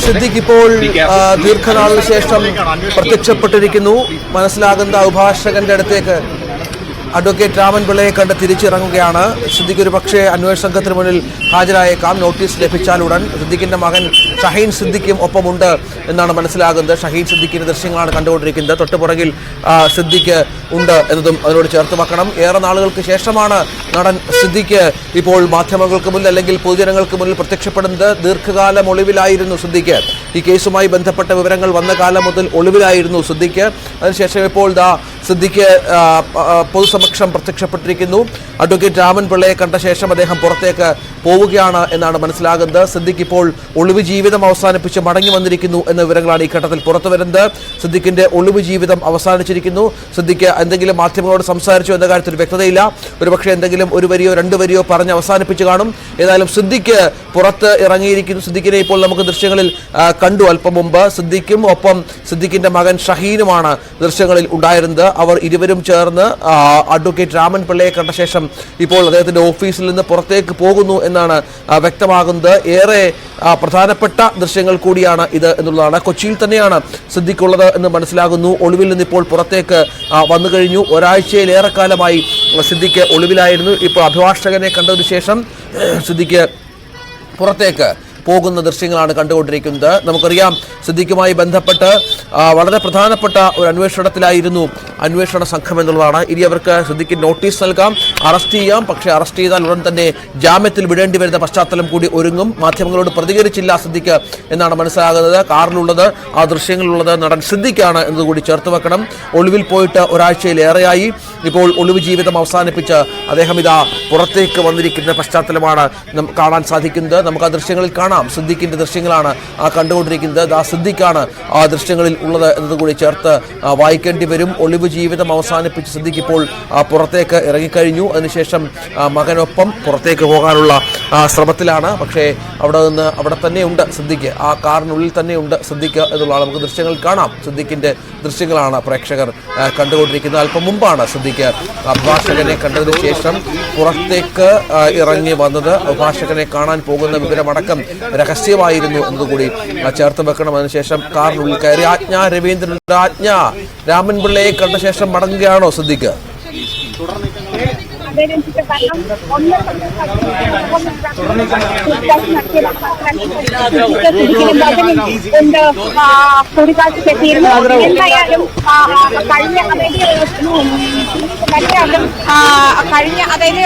സിദ്ദിഖ് ഇപ്പോൾ ദീർഘനാളിന് ശേഷം പ്രത്യക്ഷപ്പെട്ടിരിക്കുന്നു. മനസ്സിലാകുന്ന അഭിഭാഷകന്റെ അടുത്തേക്ക് അഡ്വക്കേറ്റ് രാമൻ പിള്ളയെ കണ്ട് തിരിച്ചിറങ്ങുകയാണ്. സിദ്ദിഖ് ഒരു പക്ഷേ അന്വേഷണ സംഘത്തിന് മുന്നിൽ ഹാജരായേക്കാം. നോട്ടീസ് ലഭിച്ചാലുടൻ സിദ്ദിഖിന്റെ മകൻ ഷഹീൻ സിദ്ദിഖും ഒപ്പമുണ്ട് എന്നാണ് മനസ്സിലാകുന്നത്. ഷഹീൻ സിദ്ദിഖിന്റെ ദൃശ്യങ്ങളാണ് കണ്ടുകൊണ്ടിരിക്കുന്നത്. തൊട്ടുപുറകിൽ സിദ്ദിഖ് ഉണ്ട് എന്നതും അതിനോട് ചേർത്ത് വെക്കണം. ഏറെ നാളുകൾക്ക് ശേഷമാണ് നടൻ സിദ്ദിഖ് ഇപ്പോൾ മാധ്യമങ്ങൾക്ക് മുന്നിൽ അല്ലെങ്കിൽ പൊതുജനങ്ങൾക്ക് മുന്നിൽ പ്രത്യക്ഷപ്പെടുന്നത്. ദീർഘകാലം ഒളിവിലായിരുന്നു സിദ്ദിഖ്. ഈ കേസുമായി ബന്ധപ്പെട്ട വിവരങ്ങൾ വന്ന കാലം മുതൽ ഒളിവിലായിരുന്നു സിദ്ദിഖ്. അതിനുശേഷം ഇപ്പോൾ സിദ്ദിഖ് പൊതുസമക്ഷം പ്രത്യക്ഷപ്പെട്ടിരിക്കുന്നു. അഡ്വക്കേറ്റ് രാമൻ പിള്ളയെ കണ്ട ശേഷം അദ്ദേഹം പുറത്തേക്ക് പോവുകയാണ് എന്നാണ് മനസ്സിലാകുന്നത്. സിദ്ദിഖ് ഇപ്പോൾ ഒളിവ് ജീവിതം അവസാനിപ്പിച്ച് മടങ്ങി വന്നിരിക്കുന്നു എന്ന വിവരങ്ങളാണ് ഈ ഘട്ടത്തിൽ പുറത്തു വരുന്നത്. സിദ്ദിഖിന്റെ ഒളിവ് ജീവിതം അവസാനിച്ചിരിക്കുന്നു. സിദ്ദിഖ് എന്തെങ്കിലും മാധ്യമങ്ങളോട് സംസാരിച്ചു എന്ന കാര്യത്തിൽ വ്യക്തതയില്ല. ഒരുപക്ഷെ എന്തെങ്കിലും ഒരു വരിയോ രണ്ട് വരിയോ പറഞ്ഞ് അവസാനിപ്പിച്ച് കാണും. ഏതായാലും സിദ്ദിഖ് പുറത്ത് ഇറങ്ങിയിരിക്കുന്നു. സിദ്ദിഖിനെ ഇപ്പോൾ നമുക്ക് ദൃശ്യങ്ങളിൽ കണ്ടു അല്പം മുമ്പ്. സിദ്ദിഖും ഒപ്പം സിദ്ദിഖിന്റെ മകൻ ഷഹീനുമാണ് ദൃശ്യങ്ങളിൽ ഉണ്ടായിരുന്നത്. അവർ ഇരുവരും ചേർന്ന് അഡ്വക്കേറ്റ് രാമൻ പിള്ളയെ കണ്ട ശേഷം ഇപ്പോൾ അദ്ദേഹത്തിന്റെ ഓഫീസിൽ നിന്ന് പുറത്തേക്ക് പോകുന്നു എന്നാണ് വ്യക്തമാകുന്നത്. ഏറെ പ്രധാനപ്പെട്ട ദൃശ്യങ്ങൾ കൂടിയാണ് ഇത് എന്നുള്ളതാണ്. കൊച്ചിയിൽ തന്നെയാണ് സിദ്ദിഖ് ഉള്ളത് എന്ന് മനസ്സിലാകുന്നു. ഒളിവിൽ നിന്ന് ഇപ്പോൾ പുറത്തേക്ക് വന്നു കഴിഞ്ഞു. ഒരാഴ്ചയിലേറെക്കാലമായി സിദ്ദിഖ് ഒളിവിലായിരുന്നു. ഇപ്പോൾ അഭിഭാഷകനെ കണ്ടതിനു ശേഷം സിദ്ദിഖ് പുറത്തേക്ക് പോകുന്ന ദൃശ്യങ്ങളാണ് കണ്ടുകൊണ്ടിരിക്കുന്നത്. നമുക്കറിയാം സിദ്ദിഖുമായി ബന്ധപ്പെട്ട് വളരെ പ്രധാനപ്പെട്ട ഒരു അന്വേഷണത്തിലായിരുന്നു അന്വേഷണ സംഘം എന്നുള്ളതാണ്. ഇനി അവർക്ക് സിദ്ദിഖിന് നോട്ടീസ് നൽകാം, അറസ്റ്റ് ചെയ്യാം. പക്ഷേ അറസ്റ്റ് ചെയ്താൽ ഉടൻ തന്നെ ജാമ്യത്തിൽ വിടേണ്ടി വരുന്ന പശ്ചാത്തലം കൂടി ഒരുങ്ങും. മാധ്യമങ്ങളോട് പ്രതികരിച്ചില്ല സിദ്ദിഖ് എന്നാണ് മനസ്സിലാകുന്നത്. കാറിലുള്ളത് ആ ദൃശ്യങ്ങളിലുള്ളത് നടൻ സിദ്ദിഖാണ് എന്നതുകൂടി ചേർത്ത് വെക്കണം. ഒളിവിൽ പോയിട്ട് ഒരാഴ്ചയിലേറെയായി. ഇപ്പോൾ ഒളിവ് ജീവിതം അവസാനിപ്പിച്ച് അദ്ദേഹം ഇതാ പുറത്തേക്ക് വന്നിരിക്കുന്ന പശ്ചാത്തലമാണ് കാണാൻ സാധിക്കുന്നത്. നമുക്ക് ആ ദൃശ്യങ്ങളിൽ കാണാം. സിദ്ദിഖിന്റെ ദൃശ്യങ്ങളാണ് കണ്ടുകൊണ്ടിരിക്കുന്നത്. ആ സിദ്ദിഖാണ് ആ ദൃശ്യങ്ങളിൽ ഉള്ളത് എന്നതുകൂടി ചേർത്ത് വായിക്കേണ്ടി വരും. ഒളിവ് ജീവിതം അവസാനിപ്പിച്ച് സിദ്ദിഖ് ഇപ്പോൾ പുറത്തേക്ക് ഇറങ്ങിക്കഴിഞ്ഞു. അതിനുശേഷം മകനൊപ്പം പുറത്തേക്ക് പോകാനുള്ള ശ്രമത്തിലാണ്. പക്ഷേ അവിടെ തന്നെയുണ്ട് സിദ്ദിഖ്. ആ കാറിനുള്ളിൽ തന്നെയുണ്ട് സിദ്ദിഖ് എന്നുള്ളതാണ് നമുക്ക് ദൃശ്യങ്ങൾ കാണാം. സിദ്ദിഖിന്റെ ദൃശ്യങ്ങളാണ് പ്രേക്ഷകർ കണ്ടുകൊണ്ടിരിക്കുന്നത്. അല്പം മുമ്പാണ് സിദ്ദിഖ് അഭിഭാഷകനെ കണ്ടതിന് ശേഷം പുറത്തേക്ക് ഇറങ്ങി വന്നത്. അഭിഭാഷകനെ കാണാൻ പോകുന്ന വിവരമടക്കം രഹസ്യമായിരുന്നു എന്നതുകൂടി ചേർത്ത് വെക്കണം. അതിനുശേഷം കാറിനുള്ളിൽ കയറി രവീന്ദ്രന്റെ ആജ്ഞ രാമൻ പിള്ളയെ കണ്ട ശേഷം മടങ്ങുകയാണോ സിദ്ദിഖ്? കഴിഞ്ഞ അതായത്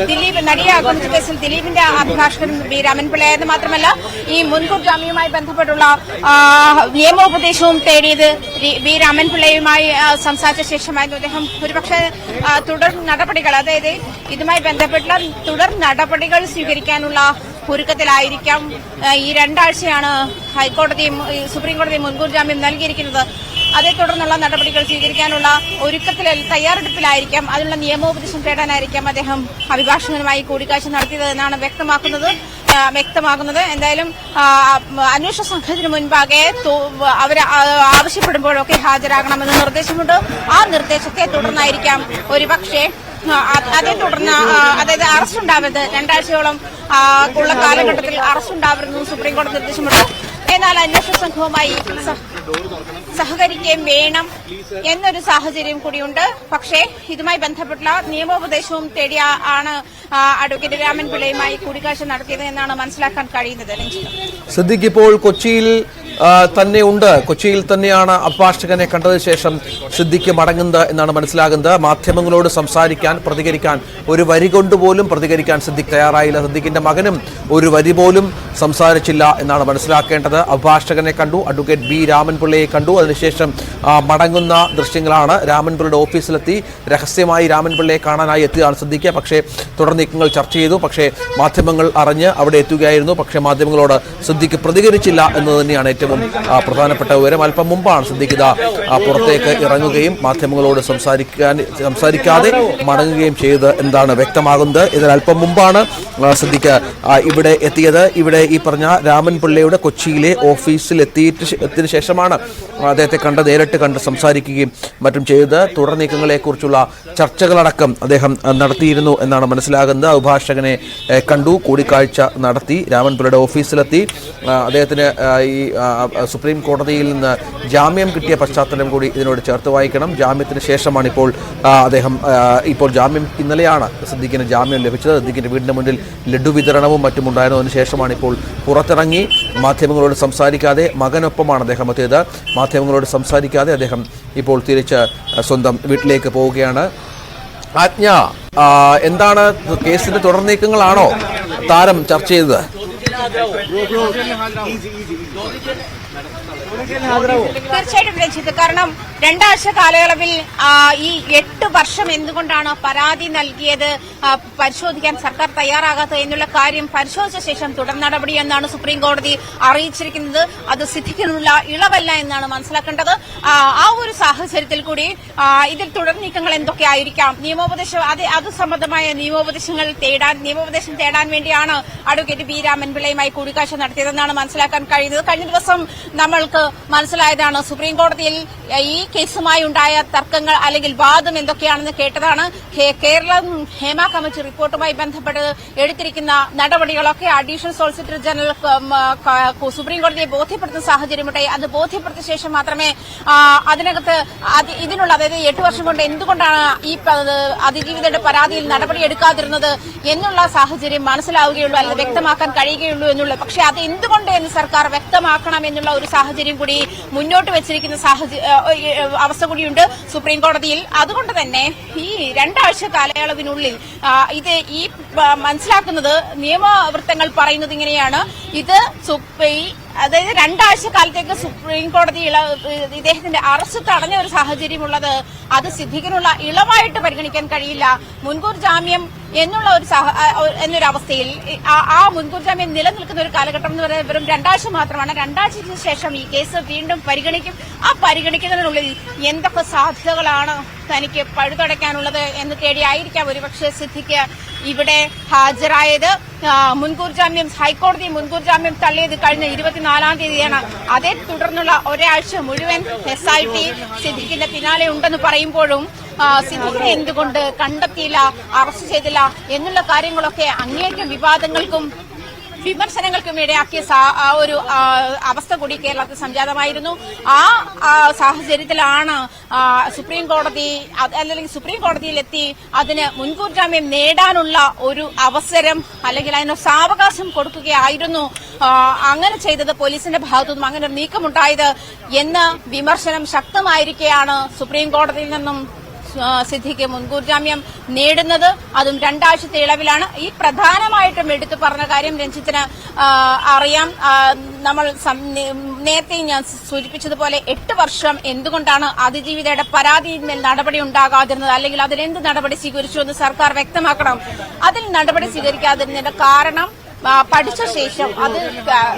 ദിലീപ് നടിയെ ആക്രമിച്ച കേസിൽ ദിലീപിന്റെ അഭിഭാഷകൻ വി രാമൻപിള്ളയെന്ന് മാത്രമല്ല ഈ മുൻകൂർ ജാമ്യവുമായി ബന്ധപ്പെട്ടുള്ള നിയമോപദേശവും തേടിയത് വി രാമൻപിള്ളയുമായി സംസാരിച്ച ശേഷമായിരുന്നു. അദ്ദേഹം ഒരുപക്ഷെ തുടർ നടപടികൾ, അതായത് ഇതുമായി ബന്ധപ്പെട്ടുള്ള തുടർ നടപടികൾ സ്വീകരിക്കാനുള്ള ഒരുക്കത്തിലായിരിക്കാം. ഈ രണ്ടാഴ്ചയാണ് ഹൈക്കോടതിയും സുപ്രീം കോടതിയും മുൻകൂർ ജാമ്യം നൽകിയിരിക്കുന്നത്. അതേ തുടർന്നുള്ള നടപടികൾ സ്വീകരിക്കാനുള്ള ഒരുക്കത്തിൽ തയ്യാറെടുപ്പിലായിരിക്കാം. അതിനുള്ള നിയമോപദേശം തേടാനായിരിക്കാം അദ്ദേഹം അഭിഭാഷകനുമായി കൂടിക്കാഴ്ച നടത്തിയത് എന്നാണ് വ്യക്തമാകുന്നത്. എന്തായാലും അന്വേഷണ സംഘത്തിന് മുൻപാകെ അവർ ആവശ്യപ്പെടുമ്പോഴൊക്കെ ഹാജരാകണമെന്ന് നിർദ്ദേശമുണ്ട്. ആ നിർദ്ദേശത്തെ തുടർന്നായിരിക്കാം ഒരുപക്ഷെ അതേ തുടർന്ന് അതായത് അറസ്റ്റ് ഉണ്ടാവരുത്, 2 ആഴ്ചയോളം ഉള്ള കാലഘട്ടത്തിൽ അറസ്റ്റ് ഉണ്ടാവരുതെന്ന് സുപ്രീം കോടതി നിർദ്ദേശമുണ്ട്. എന്നാൽ അന്വേഷണ സംഘവുമായി സഹകരിക്കുകയും വേണം എന്നൊരു സാഹചര്യം കൂടിയുണ്ട്. പക്ഷേ ഇതുമായി ബന്ധപ്പെട്ടുള്ള നിയമോപദേശവും തേടിയ ആണ് അഡ്വക്കേറ്റ് രാമൻ പിള്ളയുമായി കൂടിക്കാഴ്ച നടത്തിയത് എന്നാണ് മനസ്സിലാക്കാൻ കഴിയുന്നത്. സിദ്ദിഖ് ഇപ്പോൾ കൊച്ചിയിൽ കൊച്ചിയിൽ തന്നെയാണ് അഭിഭാഷകനെ കണ്ടതിന് ശേഷം സിദ്ദിഖ് മടങ്ങുന്നത് എന്നാണ് മനസ്സിലാകുന്നത്. മാധ്യമങ്ങളോട് പ്രതികരിക്കാൻ ഒരു വരി കൊണ്ടുപോലും പ്രതികരിക്കാൻ സിദ്ദിഖ് തയ്യാറായില്ല. സിദ്ദിഖിന്റെ മകനും ഒരു വരി പോലും സംസാരിച്ചില്ല എന്നാണ് മനസ്സിലാക്കേണ്ടത്. അഭിഭാഷകനെ കണ്ടു, അഡ്വക്കേറ്റ് ബി രാമൻപിള്ളയെ കണ്ടു. അതിനുശേഷം മടങ്ങുന്ന ദൃശ്യങ്ങളാണ്. രാമൻപിള്ളയുടെ ഓഫീസിലെത്തി രഹസ്യമായി രാമൻപിള്ളയെ കാണാനായി എത്തിയതാണ് സിദ്ദിഖ്. പക്ഷേ തുടർ നീക്കങ്ങൾ ചർച്ച ചെയ്തു. പക്ഷേ മാധ്യമങ്ങൾ അറിഞ്ഞ് അവിടെ എത്തുകയായിരുന്നു. പക്ഷേ മാധ്യമങ്ങളോട് സിദ്ദിഖ് പ്രതികരിച്ചില്ല എന്നത് തന്നെയാണ് ഏറ്റവും പ്രധാനപ്പെട്ട വിവരം. അല്പം മുമ്പാണ് സിദ്ദിഖ് പുറത്തേക്ക് ഇറങ്ങുകയും മാധ്യമങ്ങളോട് സംസാരിക്കാതെ മടങ്ങുകയും ചെയ്തത് എന്താണ് വ്യക്തമാകുന്നത്. ഇതിന് അല്പം മുമ്പാണ് സിദ്ദിഖ് ഇവിടെ എത്തിയത്. ഇവിടെ ഈ പറഞ്ഞ രാമൻ പിള്ളയുടെ കൊച്ചിയിലെ ഓഫീസിൽ എത്തിയതിനു ശേഷമാണ് അദ്ദേഹത്തെ നേരിട്ട് കണ്ട് സംസാരിക്കുകയും മറ്റും ചെയ്ത് തുടർ നീക്കങ്ങളെക്കുറിച്ചുള്ള ചർച്ചകളടക്കം അദ്ദേഹം നടത്തിയിരുന്നു എന്നാണ് മനസ്സിലാകുന്നത്. അഭിഭാഷകനെ കണ്ടു, കൂടിക്കാഴ്ച നടത്തി, രാമൻപിള്ളയുടെ ഓഫീസിലെത്തി. അദ്ദേഹത്തിന് ഈ സുപ്രീം കോടതിയിൽ നിന്ന് ജാമ്യം കിട്ടിയ പശ്ചാത്തലം കൂടി ഇതിനോട് ചേർത്ത് വായിക്കണം. ജാമ്യത്തിന് ശേഷമാണ് ഇപ്പോൾ ജാമ്യം ഇന്നലെയാണ് സിദ്ദീഖിന് ജാമ്യം ലഭിച്ചത്. സിദ്ദീഖിന്റെ വീടിന് മുന്നിൽ ലഡു വിതരണവും മറ്റും ഉണ്ടായിരുന്നു. അതിനുശേഷമാണ് ഇപ്പോൾ പുറത്തിറങ്ങി മാധ്യമങ്ങളോട് സംസാരിക്കാതെ, മകനൊപ്പമാണ് അദ്ദേഹം എത്തിയത്, മാധ്യമങ്ങളോട് സംസാരിക്കാതെ അദ്ദേഹം ഇപ്പോൾ തിരിച്ച് സ്വന്തം വീട്ടിലേക്ക് പോവുകയാണ്. ആജ്ഞ, എന്താണ് കേസിന്റെ തുടർ നീക്കങ്ങളാണോ താരം ചർച്ച ചെയ്തത്? തീർച്ചയായിട്ടും രഞ്ജിത്ത്, കാരണം 2 ആഴ്ച കാലയളവിൽ ഈ 8 വർഷം എന്തുകൊണ്ടാണ് പരാതി നൽകിയത് പരിശോധിക്കാൻ സർക്കാർ തയ്യാറാകാത്തത് എന്നുള്ള കാര്യം പരിശോധിച്ച ശേഷം തുടർ നടപടി എന്നാണ് സുപ്രീം കോടതി അറിയിച്ചിരിക്കുന്നത്. അത് സിദ്ദീഖിനുള്ള ഇളവല്ല എന്നാണ് മനസ്സിലാക്കേണ്ടത്. ആ ഒരു സാഹചര്യത്തിൽ കൂടി ഇതിൽ തുടർ നീക്കങ്ങൾ എന്തൊക്കെയായിരിക്കാം, നിയമോപദേശം അത് സംബന്ധമായ നിയമോപദേശം തേടാൻ വേണ്ടിയാണ് അഡ്വക്കേറ്റ് ബി രാമൻപിള്ളയുമായി കൂടിക്കാഴ്ച നടത്തിയതെന്നാണ് മനസ്സിലാക്കാൻ കഴിയുന്നത്. കഴിഞ്ഞ ദിവസം നമ്മൾക്ക് മനസ്സിലായതാണ് സുപ്രീം കോടതിയിൽ ഈ കേസുമായി ഉണ്ടായ തർക്കങ്ങൾ അല്ലെങ്കിൽ വാദം എന്തൊക്കെയാണെന്ന് കേട്ടതാണ്. കേരളം ഹേമ കമ്മിറ്റി റിപ്പോർട്ടുമായി ബന്ധപ്പെട്ട് എടുത്തിരിക്കുന്ന നടപടികളൊക്കെ അഡീഷണൽ സോളിസിറ്റർ ജനറൽ സുപ്രീം കോടതിയെ ബോധ്യപ്പെടുത്തുന്ന സാഹചര്യമുണ്ടായി. അത് ബോധ്യപ്പെടുത്തിയ ശേഷം മാത്രമേ അതിനകത്ത് ഇതിനുള്ള, അതായത് 8 വർഷം കൊണ്ട് എന്തുകൊണ്ടാണ് ഈ അതിജീവിതയുടെ പരാതിയിൽ നടപടിയെടുക്കാതിരുന്നത് എന്നുള്ള സാഹചര്യം മനസ്സിലാവുകയുള്ളൂ, അല്ലെങ്കിൽ വ്യക്തമാക്കാൻ കഴിയുകയുള്ളൂ എന്നുള്ളത്. പക്ഷേ അത് എന്തുകൊണ്ട് എന്ന് സർക്കാർ വ്യക്തമാക്കണം എന്നുള്ള ഒരു സാഹചര്യം കൂടി മുന്നോട്ട് വെച്ചിരിക്കുന്ന അവസ്ഥ കൂടിയുണ്ട് സുപ്രീം കോടതിയിൽ. അതുകൊണ്ട് തന്നെ ഈ 2 ആഴ്ച കാലയളവിനുള്ളിൽ ഈ മനസ്സിലാക്കുന്നത്, നിയമവൃത്തങ്ങൾ പറയുന്നത് ഇങ്ങനെയാണ്, അതായത് 2 ആഴ്ച കാലത്തേക്ക് സുപ്രീം കോടതി ഇദ്ദേഹത്തിന്റെ അറസ്റ്റ് തടഞ്ഞ ഒരു സാഹചര്യമുള്ളത് അത് സിദ്ദീഖിനുള്ള ഇളവായിട്ട് പരിഗണിക്കാൻ കഴിയില്ല. മുൻകൂർ ജാമ്യം എന്നൊരു അവസ്ഥയിൽ ആ മുൻകൂർ ജാമ്യം നിലനിൽക്കുന്ന ഒരു കാലഘട്ടം എന്ന് പറയുന്നത് വെറും 2 ആഴ്ച മാത്രമാണ്. 2 ആഴ്ചയ്ക്ക് ശേഷം ഈ കേസ് വീണ്ടും പരിഗണിക്കും. ആ പരിഗണിക്കുന്നതിനുള്ളിൽ എന്തൊക്കെ സാധ്യതകളാണ് തനിക്ക് പഴുതടയ്ക്കാനുള്ളത് എന്ന് തേടിയായിരിക്കാം ഒരുപക്ഷെ സിദ്ദീഖ് ഇവിടെ ഹാജരായത്. ഹൈക്കോടതി മുൻകൂർ ജാമ്യം തള്ളിയത് കഴിഞ്ഞ 24-ാം തീയതിയാണ്. അതേ തുടർന്നുള്ള ഒരാഴ്ച മുഴുവൻ SIT സിദ്ദീഖിന്റെ പിന്നാലെ ഉണ്ടെന്ന് പറയുമ്പോഴും സിദ്ദീഖിനെ എന്തുകൊണ്ട് കണ്ടെത്തിയില്ല, അറസ്റ്റ് ചെയ്തില്ല എന്നുള്ള കാര്യങ്ങളൊക്കെ അങ്ങേയറ്റം വിവാദങ്ങൾക്കും വിമർശനങ്ങൾക്കും ഇടയാക്കിയ ഒരു അവസ്ഥ കൂടി കേരളത്തിൽ സംജാതമായിരുന്നു. ആ സാഹചര്യത്തിലാണ് സുപ്രീം കോടതിയിലെത്തി അതിന് മുൻകൂർ ജാമ്യം നേടാനുള്ള ഒരു അവസരം അല്ലെങ്കിൽ അതിന് സാവകാശം കൊടുക്കുകയായിരുന്നു അങ്ങനെ ചെയ്തത് പോലീസിന്റെ ഭാഗത്തുനിന്നും അങ്ങനെ ഒരു നീക്കമുണ്ടായത് എന്ന വിമർശനം ശക്തമായിരിക്കെയാണ് സുപ്രീം കോടതിയിൽ നിന്നും സിദ്ദീഖ് മുൻകൂർ ജാമ്യം നേടുന്നത്. അതും 2 ആഴ്ചത്തെ ഇളവിലാണ്. ഈ പ്രധാനമായിട്ടും എടുത്തു പറഞ്ഞ കാര്യം രഞ്ജിത്തിന് അറിയാം. നമ്മൾ നേരത്തെ ഞാൻ സൂചിപ്പിച്ചതുപോലെ 8 വർഷം എന്തുകൊണ്ടാണ് അതിജീവിതയുടെ പരാതിയിന്മേൽ നടപടി ഉണ്ടാകാതിരുന്നത്, അല്ലെങ്കിൽ അതിലെന്ത് നടപടി സ്വീകരിച്ചു എന്ന് സർക്കാർ വ്യക്തമാക്കണം. അതിൽ നടപടി സ്വീകരിക്കാതിരുന്നതിന്റെ കാരണം പഠിച്ച ശേഷം, അത്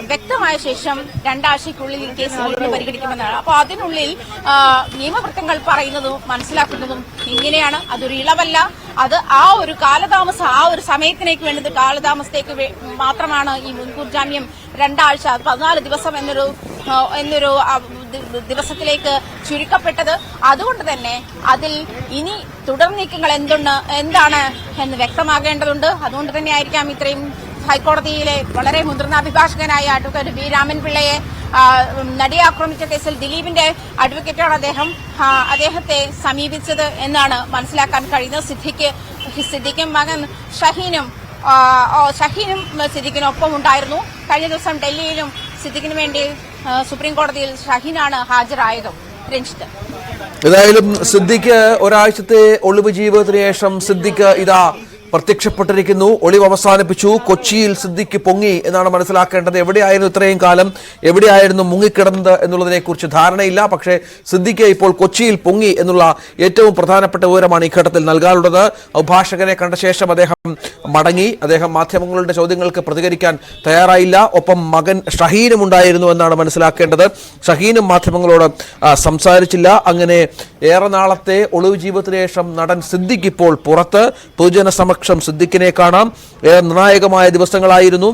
വ്യക്തമായ ശേഷം 2 ആഴ്ചയ്ക്കുള്ളിൽ ഈ കേസ് വീണ്ടും പരിഗണിക്കുമെന്നാണ്. അപ്പോൾ അതിനുള്ളിൽ നിയമവൃത്തങ്ങൾ പറയുന്നതും മനസ്സിലാക്കുന്നതും ഇങ്ങനെയാണ്. അതൊരു ഇളവല്ല, അത് ആ ഒരു കാലതാമസം, ആ ഒരു സമയത്തിനേക്ക് വേണ്ടത് കാലതാമസത്തേക്ക് മാത്രമാണ് ഈ മുൻകൂർ ജാമ്യം 2 ആഴ്ച 14 ദിവസം എന്നൊരു ദിവസത്തിലേക്ക് ചുരുക്കപ്പെട്ടത്. അതുകൊണ്ട് തന്നെ അതിൽ ഇനി തുടർ നീക്കങ്ങൾ എന്താണ് എന്ന് വ്യക്തമാകേണ്ടതുണ്ട്. അതുകൊണ്ട് തന്നെ ആയിരിക്കാം ഇത്രയും ഹൈക്കോടതിയിലെ വളരെ മുതിർന്ന അഭിഭാഷകനായ അഡ്വക്കേറ്റ് ബി രാമൻപിള്ളയെ നടിയെ ആക്രമിച്ച കേസിൽ ദിലീപിന്റെ അഡ്വക്കേറ്റാണ് അദ്ദേഹത്തെ സമീപിച്ചത് എന്നാണ് മനസ്സിലാക്കാൻ കഴിയുന്നത്. സിദ്ദീഖും മകൻ ഷഹീനും സിദ്ദീഖിനൊപ്പം ഉണ്ടായിരുന്നു. കഴിഞ്ഞ ദിവസം ഡൽഹിയിലും സിദ്ദീഖിന് വേണ്ടി സുപ്രീം കോടതിയിൽ ഷഹീനാണ് ഹാജരായതും. രഞ്ജിത്ത്, ഏതായാലും സിദ്ദീഖ് ഒരാഴ്ചത്തെ ഒളിവ് ജീവിതത്തിന് ശേഷം സിദ്ദീഖ് പ്രത്യക്ഷപ്പെട്ടിരിക്കുന്നു. ഒളിവ് അവസാനിപ്പിച്ചു. കൊച്ചിയിൽ സിദ്ദീഖ് പൊങ്ങി എന്നാണ് മനസ്സിലാക്കേണ്ടത്. എവിടെയായിരുന്നു ഇത്രയും കാലം, എവിടെയായിരുന്നു മുങ്ങിക്കിടന്നത് എന്നുള്ളതിനെക്കുറിച്ച് ധാരണയില്ല. പക്ഷേ സിദ്ദീഖ് ഇപ്പോൾ കൊച്ചിയിൽ പൊങ്ങി എന്നുള്ള ഏറ്റവും പ്രധാനപ്പെട്ട വിവരമാണ് ഈ ഘട്ടത്തിൽ നൽകാനുള്ളത്. അഭിഭാഷകനെ കണ്ട ശേഷം അദ്ദേഹം മടങ്ങി. അദ്ദേഹം മാധ്യമങ്ങളുടെ ചോദ്യങ്ങൾക്ക് പ്രതികരിക്കാൻ തയ്യാറായില്ല. ഒപ്പം മകൻ ഷഹീനും ഉണ്ടായിരുന്നു എന്നാണ് മനസ്സിലാക്കേണ്ടത്. ഷഹീനും മാധ്യമങ്ങളോട് സംസാരിച്ചില്ല. അങ്ങനെ ഏറെ നാളത്തെ ഒളിവ് ജീവിതത്തിന് ശേഷം നടൻ സിദ്ദീഖ് ഇപ്പോൾ പുറത്ത് പൊതുജന പക്ഷം സിദ്ദിഖിനെ കാണാം. ഏറെ നിർണായകമായ ദിവസങ്ങളായിരുന്നു.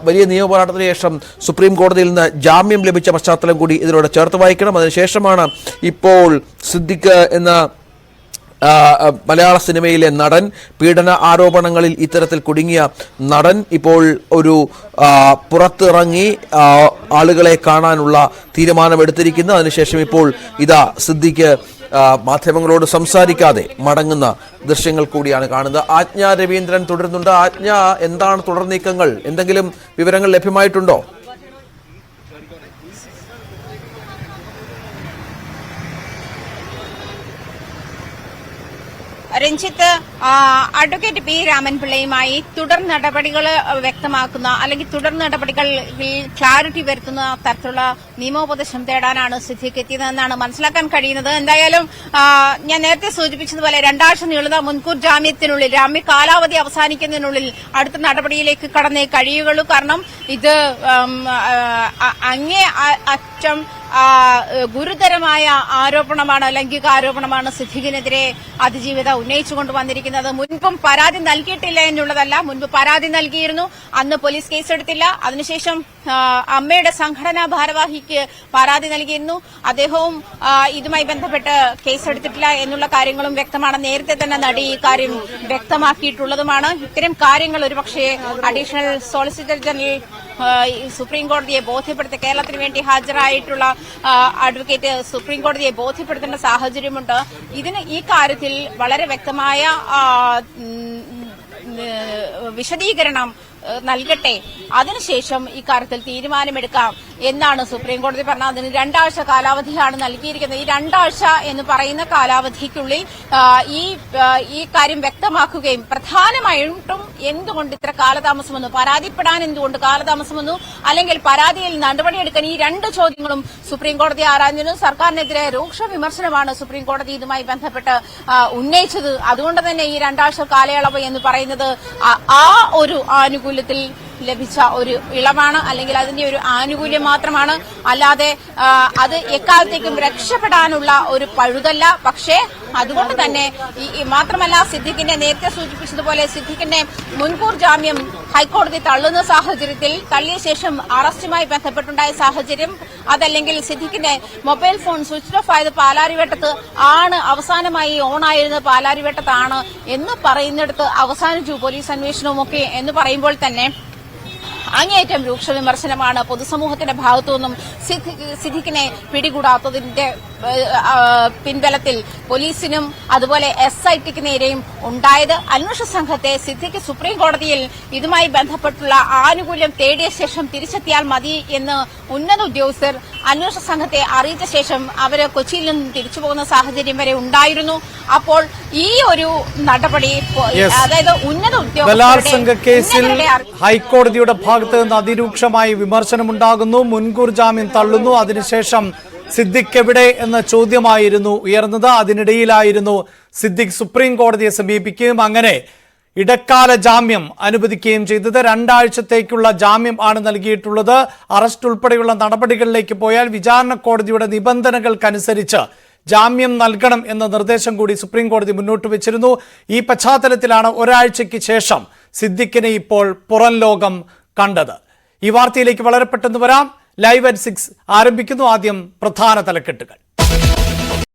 വലിയ നിയമപോരാട്ടത്തിന് ശേഷം സുപ്രീം കോടതിയിൽ നിന്ന് ജാമ്യം ലഭിച്ച പശ്ചാത്തലം കൂടി ഇതിലൂടെ ചേർത്ത് വായിക്കണം. അതിനുശേഷമാണ് ഇപ്പോൾ സിദ്ദിഖ് എന്ന മലയാള സിനിമയിലെ നടൻ, പീഡന ആരോപണങ്ങളിൽ ഇത്തരത്തിൽ കുടുങ്ങിയ നടൻ ഇപ്പോൾ ഒരു പുറത്തിറങ്ങി ആളുകളെ കാണാനുള്ള തീരുമാനമെടുത്തിരിക്കുന്നു. അതിനുശേഷം ഇപ്പോൾ ഇതാ സിദ്ദിഖ് മാധ്യമങ്ങളോട് സംസാരിക്കാതെ മടങ്ങുന്ന ദൃശ്യങ്ങൾ കൂടിയാണ് കാണുന്നത്. ആജ്ഞ രവീന്ദ്രൻ തുടരുന്നുണ്ട്. ആജ്ഞ, എന്താണ് തുടർ നീക്കങ്ങൾ? എന്തെങ്കിലും വിവരങ്ങൾ ലഭ്യമായിട്ടുണ്ടോ? രഞ്ജിത്ത്, അഡ്വക്കേറ്റ് പി രാമൻപിള്ളയുമായി തുടർ നടപടികൾ വ്യക്തമാക്കുന്ന അല്ലെങ്കിൽ തുടർ നടപടികളിൽ ക്ലാരിറ്റി വരുത്തുന്ന തരത്തിലുള്ള നിയമോപദേശം തേടാനാണ് സിദ്ദിഖ് എത്തിയതെന്നാണ് മനസ്സിലാക്കാൻ കഴിയുന്നത്. എന്തായാലും ഞാൻ നേരത്തെ സൂചിപ്പിച്ചതുപോലെ 2 ആഴ്ച നീളുന്ന മുൻകൂർ ജാമ്യത്തിനുള്ളിൽ, ജാമ്യ കാലാവധി അവസാനിക്കുന്നതിനുള്ളിൽ അടുത്ത നടപടിയിലേക്ക് കടന്നേ കഴിയുകയുള്ളൂ. കാരണം ഇത് അങ്ങേ അറ്റം ഗുരുതരമായ ആരോപണമാണ്, ലൈംഗിക ആരോപണമാണ് സിദ്ദിഖിനെതിരെ അതിജീവിത ഉന്നയിച്ചുകൊണ്ട് വന്നിരിക്കുന്നത്. മുൻപും പരാതി നൽകിയിട്ടില്ല എന്നുള്ളതല്ല, മുൻപ് പരാതി നൽകിയിരുന്നു, അന്ന് പോലീസ് കേസെടുത്തില്ല. അതിനുശേഷം അമ്മയുടെ സംഘടനാ ഭാരവാഹിക്ക് പരാതി നൽകിയിരുന്നു, അദ്ദേഹവും ഇതുമായി ബന്ധപ്പെട്ട് കേസെടുത്തിട്ടില്ല എന്നുള്ള കാര്യങ്ങളും വ്യക്തമാണ്. നേരത്തെ തന്നെ നടി ഈ കാര്യം വ്യക്തമാക്കിയിട്ടുള്ളതുമാണ്. ഇത്തരം കാര്യങ്ങൾ ഒരുപക്ഷെ അഡീഷണൽ സോളിസിറ്റർ ജനറൽ സുപ്രീം കോടതിയെ ബോധ്യപ്പെടുത്തി, കേരളത്തിന് വേണ്ടി ഹാജരായിട്ടുള്ള അഡ്വക്കേറ്റ് സുപ്രീം കോടതിയെ ബോധ്യപ്പെടുത്തേണ്ട സാഹചര്യമുണ്ട്. ഈ കാര്യത്തിൽ വളരെ വ്യക്തമായ വിശദീകരണം നൽകട്ടെ, അതിനുശേഷം ഇക്കാര്യത്തിൽ തീരുമാനമെടുക്കാം എന്നാണ് സുപ്രീം കോടതി പറഞ്ഞത്. അതിന് 2 ആഴ്ച കാലാവധിയാണ് നൽകിയിരിക്കുന്നത്. ഈ 2 ആഴ്ച എന്ന് പറയുന്ന കാലാവധിക്കുള്ളിൽ ഈ കാര്യം വ്യക്തമാക്കുകയും പ്രധാനമായിട്ടും എന്തുകൊണ്ട് ഇത്ര കാലതാമസം വന്നു, പരാതിപ്പെടാൻ എന്തുകൊണ്ട് കാലതാമസം വന്നു, അല്ലെങ്കിൽ പരാതിയിൽ നടപടിയെടുക്കാൻ, ഈ 2 ചോദ്യങ്ങളും സുപ്രീം കോടതി ആരാഞ്ഞിരുന്നു. സർക്കാരിനെതിരെ രൂക്ഷ വിമർശനമാണ് സുപ്രീം കോടതി ഇതുമായി ബന്ധപ്പെട്ട് ഉന്നയിച്ചത്. അതുകൊണ്ട് തന്നെ ഈ 2 ആഴ്ച കാലയളവ് എന്ന് പറയുന്നത് ആ ഒരു ആനുകൂല്യത്തിൽ ലഭിച്ച ഒരു ഇളവാണ്, അല്ലെങ്കിൽ അതിന്റെ ഒരു ആനുകൂല്യം മാത്രമാണ്. അല്ലാതെ അത് എക്കാലത്തേക്കും രക്ഷപ്പെടാനുള്ള ഒരു പഴുതല്ല. പക്ഷേ അതുകൊണ്ട് തന്നെ മാത്രമല്ല, സിദ്ദിഖിന്റെ നേരത്തെ സൂചിപ്പിച്ചതുപോലെ സിദ്ദിഖിന്റെ മുൻകൂർ ജാമ്യം ഹൈക്കോടതി തള്ളുന്ന സാഹചര്യത്തിൽ, തള്ളിയ ശേഷം അറസ്റ്റുമായി ബന്ധപ്പെട്ടുണ്ടായ സാഹചര്യം, അതല്ലെങ്കിൽ സിദ്ദിഖിന്റെ മൊബൈൽ ഫോൺ സ്വിച്ച് ഓഫ് ആയത് പാലാരിവട്ടത്ത് ആണ്, അവസാനമായി ഓണായിരുന്നത് പാലാരിവട്ടത്താണ് എന്ന് പറയുന്നിടത്ത് അവസാനിച്ചു പോലീസ് അന്വേഷണവുമൊക്കെ എന്ന് പറയുമ്പോൾ തന്നെ അങ്ങേയറ്റം രൂക്ഷ വിമർശനമാണ് പൊതുസമൂഹത്തിന്റെ ഭാഗത്തുനിന്നും സിദ്ദിഖിനെ പിടികൂടാത്തതിന്റെ പിൻബലത്തിൽ പോലീസിനും അതുപോലെ SITക്ക് നേരെയും ഉണ്ടായത്. അന്വേഷണ സംഘത്തെ സിദ്ദിഖ് സുപ്രീം കോടതിയിൽ ഇതുമായി ബന്ധപ്പെട്ടുള്ള ആനുകൂല്യം തേടിയ ശേഷം തിരിച്ചെത്തിയാൽ മതി എന്ന് ഉന്നത ഉദ്യോഗസ്ഥർ അന്വേഷണ സംഘത്തെ അറിയിച്ച ശേഷം അവര് കൊച്ചിയിൽ നിന്ന് തിരിച്ചു പോകുന്ന സാഹചര്യം വരെ ഉണ്ടായിരുന്നു. അപ്പോൾ ഈ ഒരു നടപടി, അതായത് ഉന്നത ബലാത്സംഗ കേസിൽ ഹൈക്കോടതിയുടെ ഭാഗത്ത് നിന്ന് അതിരൂക്ഷമായി വിമർശനമുണ്ടാകുന്നു, മുൻകൂർ ജാമ്യം തള്ളുന്നു. അതിനുശേഷം സിദ്ദിഖ് എവിടെ എന്ന ചോദ്യമായിരുന്നു ഉയർന്നത്. അതിനിടയിലായിരുന്നു സിദ്ദിഖ് സുപ്രീം കോടതിയെ സമീപിക്കുകയും അങ്ങനെ ഇടക്കാല ജാമ്യം അനുവദിക്കുകയും ചെയ്തത്. 2 ആഴ്ചത്തേക്കുള്ള ജാമ്യം ആണ് നൽകിയിട്ടുള്ളത്. അറസ്റ്റ് ഉൾപ്പെടെയുള്ള നടപടികളിലേക്ക് പോയാൽ വിചാരണ കോടതിയുടെ നിബന്ധനകൾക്കനുസരിച്ച് ജാമ്യം നൽകണം എന്ന നിർദ്ദേശം കൂടി സുപ്രീം കോടതി മുന്നോട്ട് വെച്ചിരുന്നു. ഈ പശ്ചാത്തലത്തിലാണ് ഒരാഴ്ചയ്ക്ക് ശേഷം സിദ്ദിഖിനെ ഇപ്പോൾ പുറം ലോകം കണ്ടത്. ഈ വാർത്തയിലേക്ക് വളരെ പെട്ടെന്ന് വരാം. ലൈവ് at 6 ആരംഭിക്കുന്നു. ആദ്യം പ്രധാന തലക്കെട്ടുകൾ.